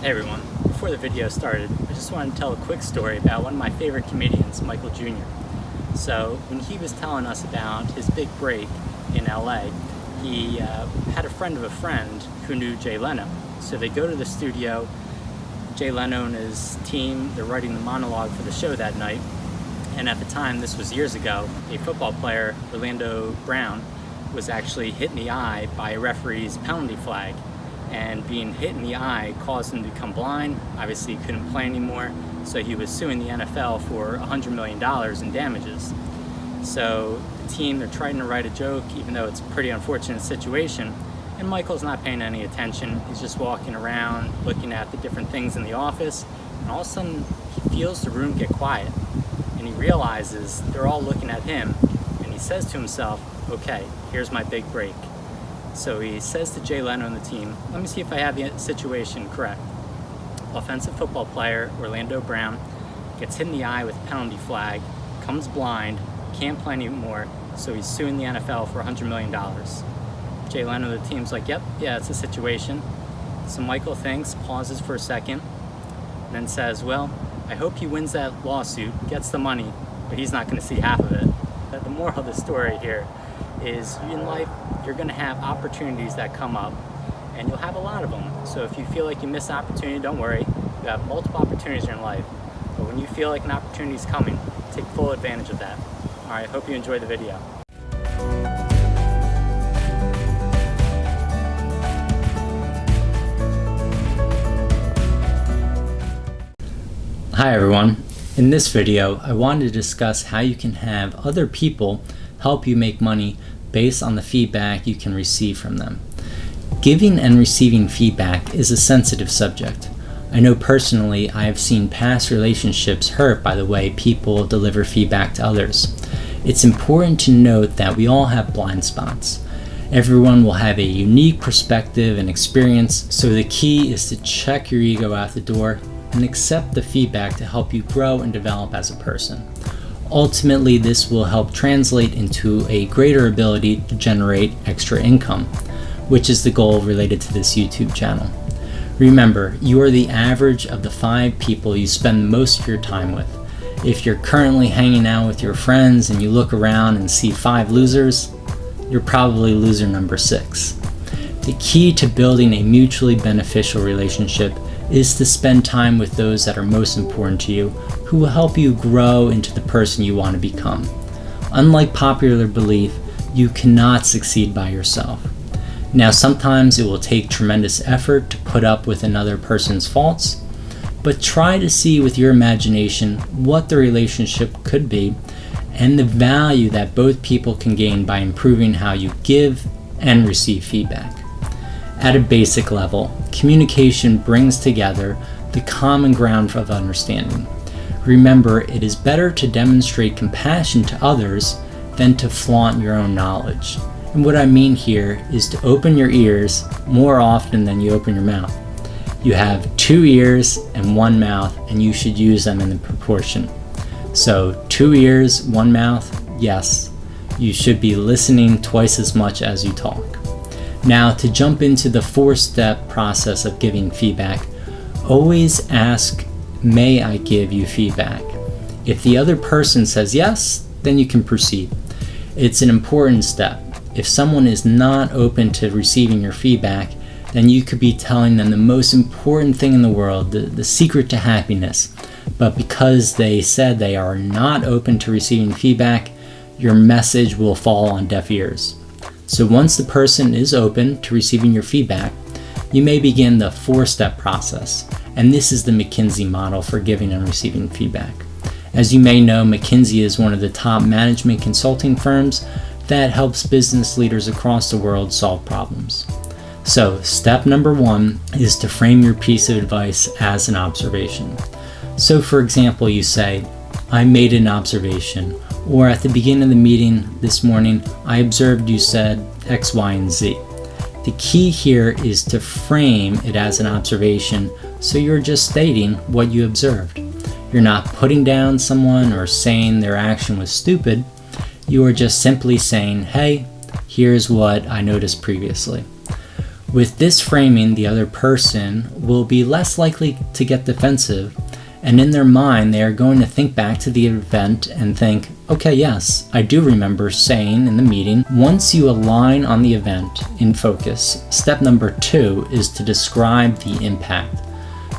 Hey everyone, before the video started, I just wanted to tell a quick story about one of my favorite comedians, Michael Jr. So when he was telling us about his big break in LA, he had a friend of a friend who knew Jay Leno. So they go to the studio, Jay Leno and his team, they're writing the monologue for the show that night. And at the time, this was years ago, a football player, Orlando Brown, was actually hit in the eye by a referee's penalty flag. And being hit in the eye caused him to become blind. Obviously he couldn't play anymore, so he was suing the NFL for $100 million in damages. So the team, they're trying to write a joke, even though it's a pretty unfortunate situation, and Michael's not paying any attention. He's just walking around, looking at the different things in the office, and all of a sudden he feels the room get quiet, and he realizes they're all looking at him, and he says to himself, okay, here's my big break. So he says to Jay Leno and the team, let me see if I have the situation correct. Offensive football player Orlando Brown gets hit in the eye with a penalty flag, becomes blind, can't play anymore, so he's suing the NFL for $100 million. Jay Leno and the team's like, yep, yeah, it's a situation. So Michael thinks, pauses for a second, and then says, well, I hope he wins that lawsuit, gets the money, but he's not going to see half of it. The moral of the story here is in life, you're going to have opportunities that come up, and you'll have a lot of them. So if you feel like you miss an opportunity, don't worry. You have multiple opportunities in your life. But when you feel like an opportunity is coming, take full advantage of that. All right, hope you enjoy the video. Hi everyone. In this video, I wanted to discuss how you can have other people help you make money based on the feedback you can receive from them. Giving and receiving feedback is a sensitive subject. I know personally I have seen past relationships hurt by the way people deliver feedback to others. It's important to note that we all have blind spots. Everyone will have a unique perspective and experience, so the key is to check your ego out the door and accept the feedback to help you grow and develop as a person. Ultimately, this will help translate into a greater ability to generate extra income, which is the goal related to this YouTube channel. Remember, you are the average of the 5 people you spend most of your time with. If you're currently hanging out with your friends and you look around and see 5 losers, you're probably loser number 6. The key to building a mutually beneficial relationship is to spend time with those that are most important to you, who will help you grow into the person you want to become. Unlike popular belief, you cannot succeed by yourself. Now, sometimes it will take tremendous effort to put up with another person's faults, but try to see with your imagination what the relationship could be and the value that both people can gain by improving how you give and receive feedback. At a basic level, communication brings together the common ground of understanding. Remember, it is better to demonstrate compassion to others than to flaunt your own knowledge. And what I mean here is to open your ears more often than you open your mouth. You have 2 ears and 1 mouth, and you should use them in the proportion. So 2 ears, 1 mouth, yes, you should be listening twice as much as you talk. Now, to jump into the 4-step process of giving feedback, always ask, may I give you feedback? If the other person says yes, then you can proceed. It's an important step. If someone is not open to receiving your feedback, then you could be telling them the most important thing in the world, the secret to happiness. But because they said they are not open to receiving feedback, your message will fall on deaf ears. So once the person is open to receiving your feedback, you may begin the 4-step process. And this is the McKinsey model for giving and receiving feedback. As you may know, McKinsey is one of the top management consulting firms that helps business leaders across the world solve problems. So step number 1 is to frame your piece of advice as an observation. So for example, you say, I made an observation, or at the beginning of the meeting this morning, I observed you said X, Y, and Z. The key here is to frame it as an observation, so you're just stating what you observed. You're not putting down someone or saying their action was stupid. You are just simply saying, hey, here's what I noticed previously. With this framing, the other person will be less likely to get defensive, and in their mind, they are going to think back to the event and think, okay, yes, I do remember saying in the meeting. Once you align on the event in focus, step number 2 is to describe the impact.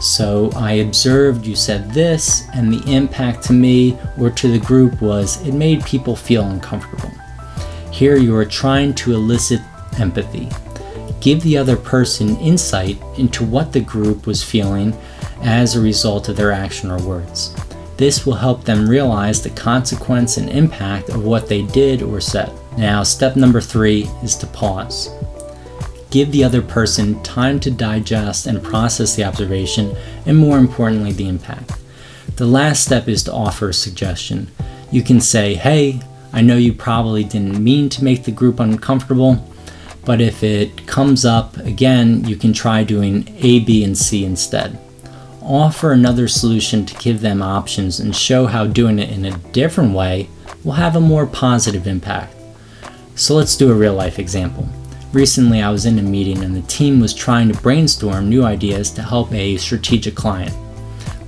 So I observed you said this, and the impact to me or to the group was it made people feel uncomfortable. Here you are trying to elicit empathy. Give the other person insight into what the group was feeling as a result of their action or words. This will help them realize the consequence and impact of what they did or said. Now, step number 3 is to pause. Give the other person time to digest and process the observation, and more importantly, the impact. The last step is to offer a suggestion. You can say, hey, I know you probably didn't mean to make the group uncomfortable, but if it comes up again, you can try doing A, B, and C instead. Offer another solution to give them options and show how doing it in a different way will have a more positive impact. So let's do a real life example. Recently, I was in a meeting and the team was trying to brainstorm new ideas to help a strategic client.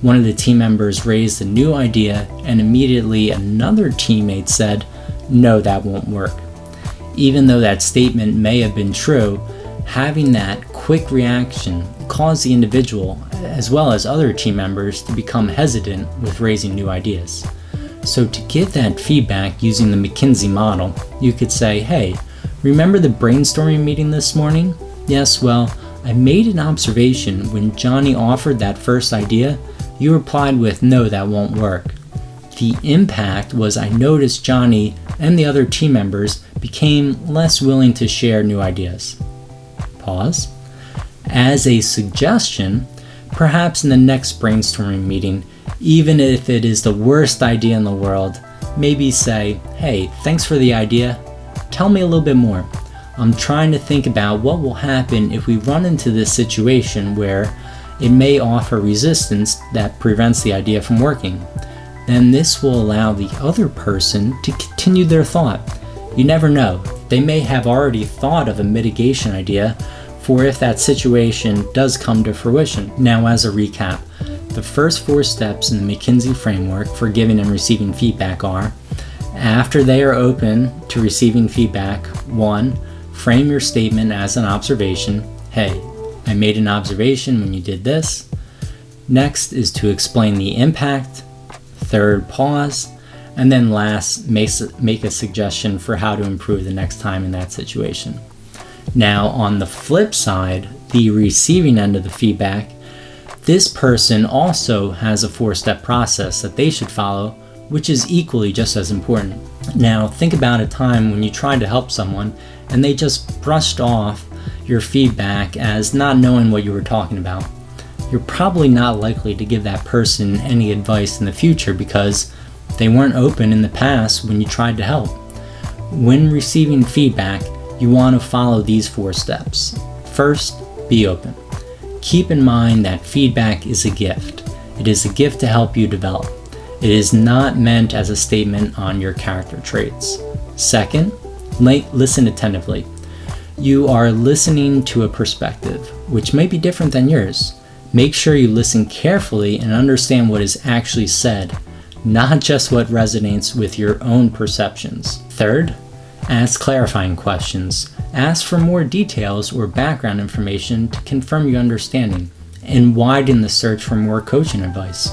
One of the team members raised a new idea and immediately another teammate said, no, that won't work. Even though that statement may have been true, having that quick reaction caused the individual, as well as other team members, to become hesitant with raising new ideas. So to give that feedback using the McKinsey model, you could say, hey, remember the brainstorming meeting this morning? Yes, well, I made an observation when Johnny offered that first idea. You replied with, no, that won't work. The impact was I noticed Johnny and the other team members became less willing to share new ideas. Pause. As a suggestion, perhaps in the next brainstorming meeting, even if it is the worst idea in the world, maybe say, hey, thanks for the idea. Tell me a little bit more. I'm trying to think about what will happen if we run into this situation where it may offer resistance that prevents the idea from working. Then this will allow the other person to continue their thought. You never know. They may have already thought of a mitigation idea for if that situation does come to fruition. Now, as a recap, the first 4 steps in the McKinsey framework for giving and receiving feedback are: after they are open to receiving feedback, 1, frame your statement as an observation. Hey, I made an observation when you did this. Next is to explain the impact. 3rd, pause. And then last, make a suggestion for how to improve the next time in that situation. Now, on the flip side, the receiving end of the feedback, this person also has a 4-step process that they should follow, which is equally just as important. Now, think about a time when you tried to help someone and they just brushed off your feedback as not knowing what you were talking about. You're probably not likely to give that person any advice in the future because they weren't open in the past when you tried to help. When receiving feedback, you want to follow these 4 steps. First, be open. Keep in mind that feedback is a gift. It is a gift to help you develop. It is not meant as a statement on your character traits. Second, listen attentively. You are listening to a perspective, which may be different than yours. Make sure you listen carefully and understand what is actually said, not just what resonates with your own perceptions. Third, ask clarifying questions. Ask for more details or background information to confirm your understanding, and widen the search for more coaching advice.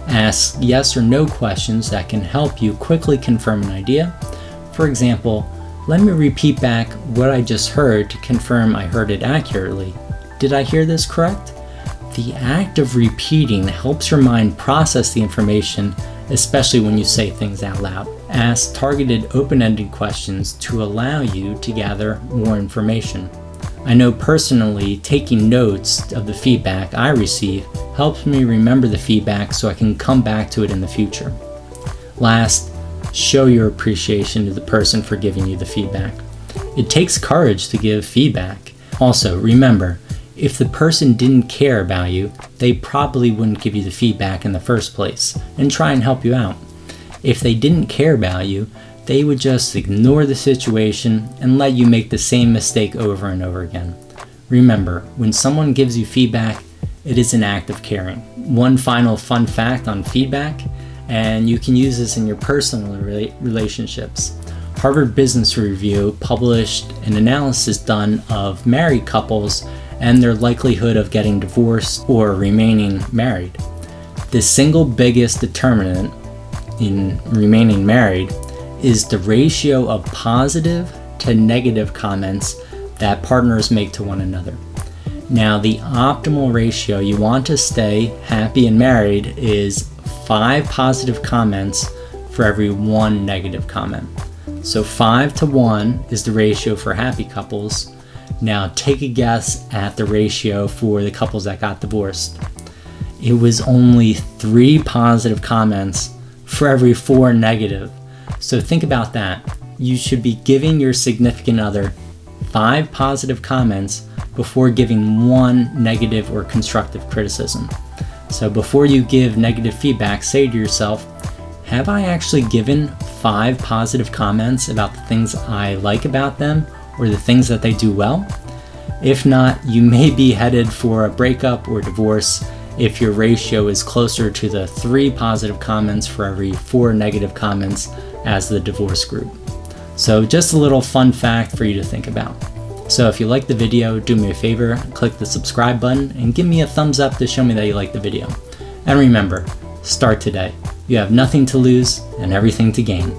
Ask yes or no questions that can help you quickly confirm an idea. For example, let me repeat back what I just heard to confirm I heard it accurately. Did I hear this correct? The act of repeating helps your mind process the information, especially when you say things out loud. Ask targeted open-ended questions to allow you to gather more information. I know personally, taking notes of the feedback I receive helps me remember the feedback so I can come back to it in the future. Last, show your appreciation to the person for giving you the feedback. It takes courage to give feedback. Also, remember, if the person didn't care about you, they probably wouldn't give you the feedback in the first place and try and help you out. If they didn't care about you, they would just ignore the situation and let you make the same mistake over and over again. Remember, when someone gives you feedback, it is an act of caring. One final fun fact on feedback, and you can use this in your personal relationships. Harvard Business Review published an analysis done of married couples and their likelihood of getting divorced or remaining married. The single biggest determinant in remaining married is the ratio of positive to negative comments that partners make to one another. Now, the optimal ratio you want to stay happy and married is 5 positive comments for every 1 negative comment. So 5 to 1 is the ratio for happy couples. Now take a guess at the ratio for the couples that got divorced. It was only 3 positive comments for every 4 negative. So think about that. You should be giving your significant other 5 positive comments before giving 1 negative or constructive criticism. So before you give negative feedback, say to yourself, have I actually given 5 positive comments about the things I like about them or the things that they do well? If not, you may be headed for a breakup or divorce if your ratio is closer to the 3 positive comments for every 4 negative comments as the divorce group. So just a little fun fact for you to think about. So if you like the video, do me a favor, click the subscribe button and give me a thumbs up to show me that you like the video. And remember, start today. You have nothing to lose and everything to gain.